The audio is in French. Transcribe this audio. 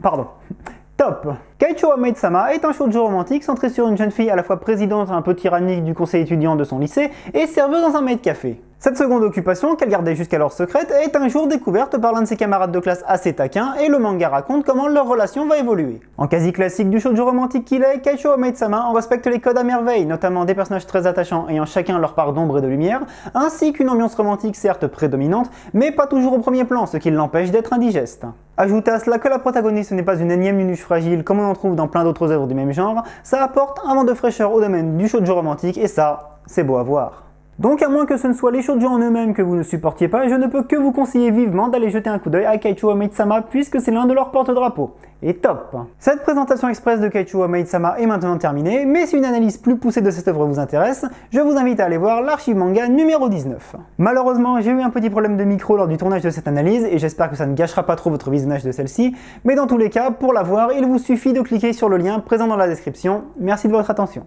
Pardon. Top! Keiichiro Maid-sama est un shoujo romantique centré sur une jeune fille à la fois présidente un peu tyrannique du conseil étudiant de son lycée et serveuse dans un maid café. Cette seconde occupation, qu'elle gardait jusqu'alors secrète, est un jour découverte par l'un de ses camarades de classe assez taquin et le manga raconte comment leur relation va évoluer. En quasi classique du shoujo romantique qu'il est, Keiichiro Maid-sama en respecte les codes à merveille, notamment des personnages très attachants ayant chacun leur part d'ombre et de lumière, ainsi qu'une ambiance romantique certes prédominante, mais pas toujours au premier plan, ce qui l'empêche d'être indigeste. Ajoutez à cela que la protagoniste n'est pas une énième nunuche fragile comme on en trouve dans plein d'autres œuvres du même genre, ça apporte un vent de fraîcheur au domaine du shoujo romantique et ça, c'est beau à voir. Donc à moins que ce ne soit les shoujo en eux-mêmes que vous ne supportiez pas, je ne peux que vous conseiller vivement d'aller jeter un coup d'œil à Keiichiro Maid-sama puisque c'est l'un de leurs porte-drapeaux. Et top! Cette présentation express de Keiichiro Maid-sama est maintenant terminée, mais si une analyse plus poussée de cette œuvre vous intéresse, je vous invite à aller voir l'archive manga numéro 19. Malheureusement, j'ai eu un petit problème de micro lors du tournage de cette analyse et j'espère que ça ne gâchera pas trop votre visionnage de celle-ci, mais dans tous les cas, pour la voir, il vous suffit de cliquer sur le lien présent dans la description. Merci de votre attention.